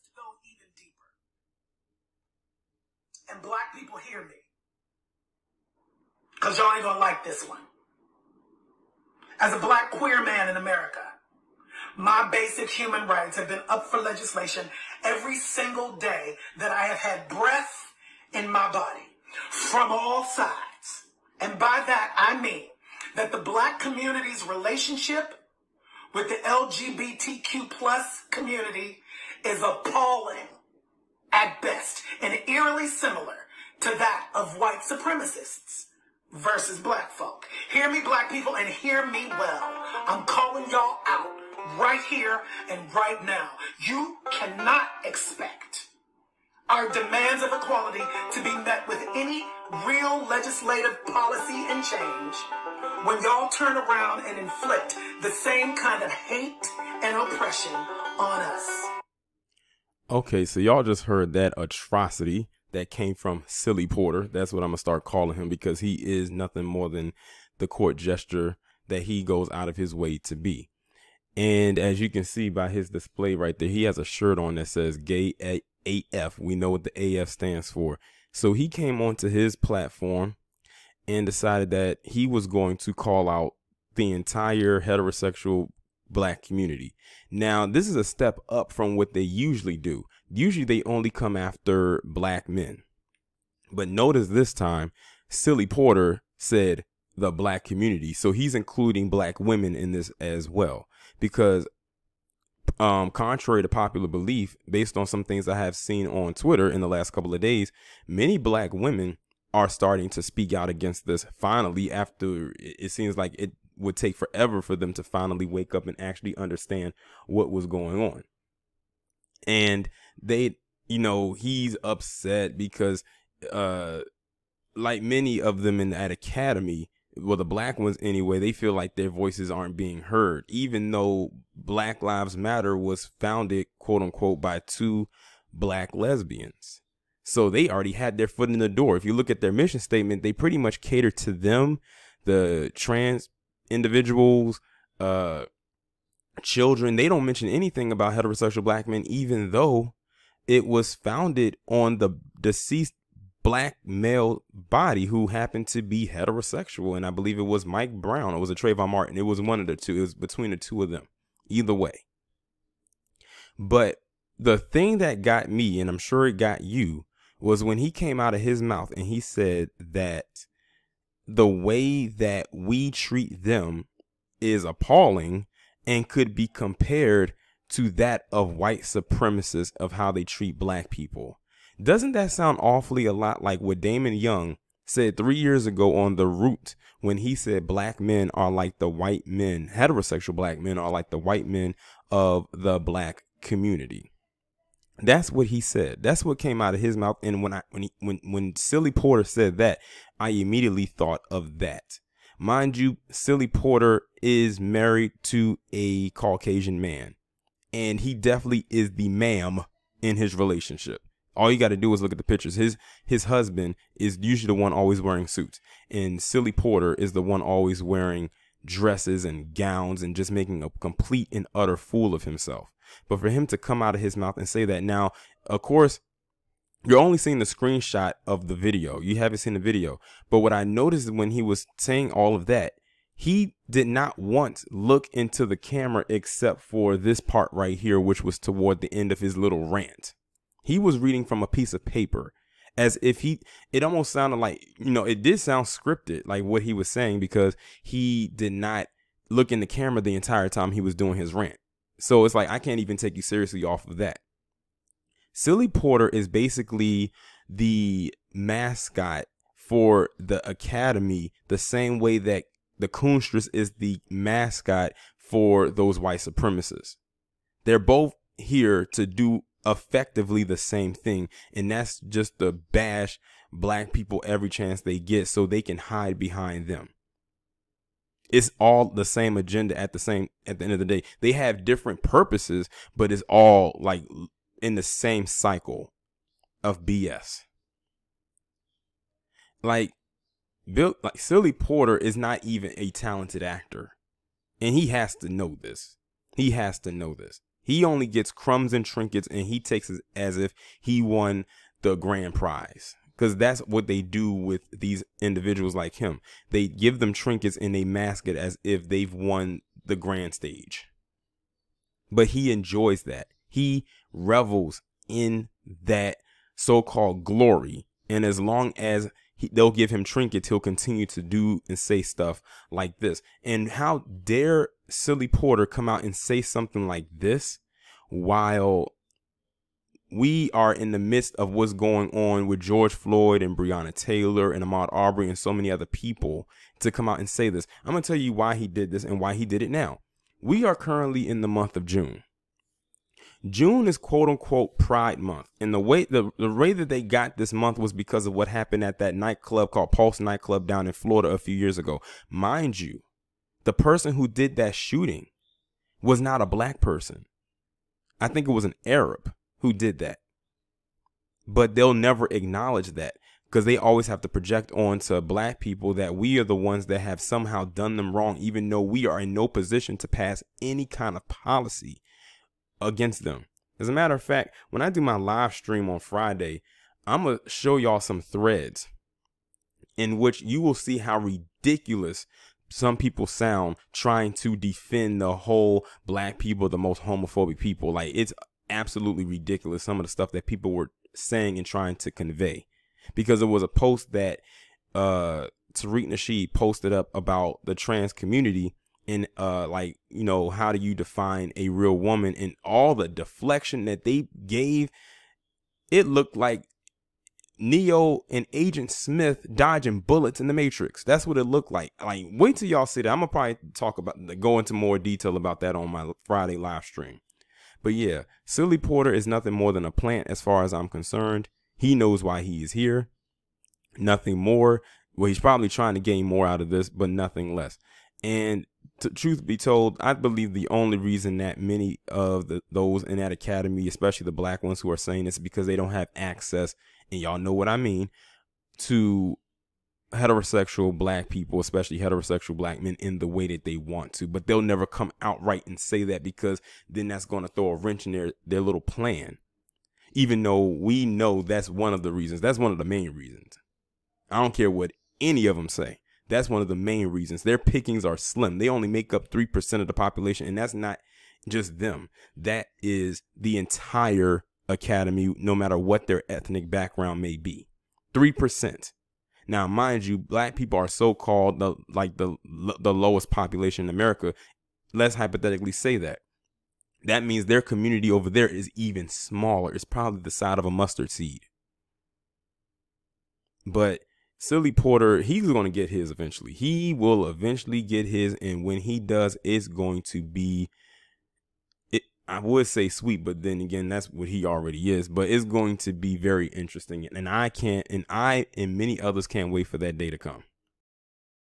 to go even deeper. And black people hear me, because y'all ain't gonna like this one. As a black queer man in America, my basic human rights have been up for legislation every single day that I have had breath in my body from all sides. And by that, I mean that the black community's relationship with the LGBTQ plus community is appalling at best and eerily similar to that of white supremacists versus black folk. Hear me, black people, and hear me well. I'm calling y'all out right here and right now. You cannot expect our demands of equality to be met with any real legislative policy and change when y'all turn around and inflict the same kind of hate and oppression on us. Okay, so y'all just heard that atrocity that came from Silly Porter. That's what I'm gonna start calling him, because he is nothing more than the court gesture that he goes out of his way to be. And as you can see by his display right there, he has a shirt on that says gay AF. We know what the AF stands for. So he came onto his platform and decided that he was going to call out the entire heterosexual black community. Now, this is a step up from what they usually do. Usually they only come after black men. But notice this time, Silly Porter said the black community. So he's including black women in this as well. Because contrary to popular belief, based on some things I have seen on Twitter in the last couple of days, many black women are starting to speak out against this finally, after it seems like it would take forever for them to finally wake up and actually understand what was going on. And they, you know, he's upset because like many of them in that academy, well, the black ones anyway, they feel like their voices aren't being heard, even though Black Lives Matter was founded, quote unquote, by 2 black lesbians. So they already had their foot in the door. If you look at their mission statement, they pretty much cater to them, the trans individuals, children. They don't mention anything about heterosexual black men, even though it was founded on the deceased black male body who happened to be heterosexual. And I believe it was Mike Brown, or was it Trayvon Martin? It was one of the two. It was between the two of them, either way. But the thing that got me, and I'm sure it got you, was when he came out of his mouth and he said that the way that we treat them is appalling and could be compared to that of white supremacists, of how they treat black people. Doesn't that sound awfully a lot like what Damon Young said 3 years ago on The Root, when he said black men are like the white men, heterosexual black men are like the white men of the black community? That's what he said. That's what came out of his mouth. And when Silly Porter said that, I immediately thought of that. Mind you, Silly Porter is married to a Caucasian man, and he definitely is the ma'am in his relationship. All you got to do is look at the pictures. His husband is usually the one always wearing suits, and Silly Porter is the one always wearing dresses and gowns and just making a complete and utter fool of himself. But for him to come out of his mouth and say that, now, of course, you're only seeing the screenshot of the video. You haven't seen the video. But what I noticed when he was saying all of that, he did not once look into the camera except for this part right here, which was toward the end of his little rant. He was reading from a piece of paper, as if it almost sounded like, you know, it did sound scripted, like what he was saying, because he did not look in the camera the entire time he was doing his rant. So it's like, I can't even take you seriously off of that. Silly Porter is basically the mascot for the academy, the same way that the Coonstress is the mascot for those white supremacists. They're both here to do effectively the same thing, and that's just to bash black people every chance they get so they can hide behind them. It's all the same agenda at the end of the day. They have different purposes, but it's all like in the same cycle of BS. Like Silly Porter is not even a talented actor, and he has to know this. He has to know this. He only gets crumbs and trinkets, and he takes it as if he won the grand prize. Because that's what they do with these individuals like him. They give them trinkets and they mask it as if they've won the grand stage. But he enjoys that. He revels in that so-called glory. And as long as they'll give him trinkets, he'll continue to do and say stuff like this. And how dare Silly Porter come out and say something like this while we are in the midst of what's going on with George Floyd and Breonna Taylor and Ahmaud Arbery and so many other people, to come out and say this. I'm going to tell you why he did this and why he did it now. We are currently in the month of June. June is quote unquote Pride Month. And the way that they got this month was because of what happened at that nightclub called Pulse Nightclub down in Florida a few years ago. Mind you, the person who did that shooting was not a black person. I think it was an Arab who did that. But they'll never acknowledge that because they always have to project onto black people that we are the ones that have somehow done them wrong, even though we are in no position to pass any kind of policy against them. As a matter of fact, when I do my live stream on Friday, I'm going to show y'all some threads in which you will see how ridiculous some people sound trying to defend the whole black people, the most homophobic people. Like, it's absolutely ridiculous, some of the stuff that people were saying and trying to convey, because it was a post that Tariq Nasheed posted up about the trans community and like, you know, how do you define a real woman, and all the deflection that they gave. It looked like Neo and Agent Smith dodging bullets in the Matrix. That's what it looked like. Like, wait till y'all see that. I'm gonna probably go into more detail about that on my Friday live stream. But yeah, Silly Porter is nothing more than a plant as far as I'm concerned. He knows why he is here. Nothing more. Well, he's probably trying to gain more out of this, but nothing less. And truth be told, I believe the only reason that many of those in that academy, especially the black ones who are saying this, is because they don't have access, and y'all know what I mean, to heterosexual black people, especially heterosexual black men, in the way that they want to. But they'll never come outright and say that, because then that's going to throw a wrench in their little plan. Even though we know that's one of the reasons. That's one of the main reasons. I don't care what any of them say. That's one of the main reasons. Their pickings are slim. They only make up 3% of the population. And that's not just them. That is the entire academy, no matter what their ethnic background may be. 3%. Now, mind you, black people are so-called the lowest population in America. Let's hypothetically say that. That means their community over there is even smaller. It's probably the size of a mustard seed. But Silly Porter, he's going to get his eventually. He will eventually get his. And when he does, it's going to be, I would say sweet, but then again, that's what he already is. But it's going to be very interesting. And I and many others can't wait for that day to come.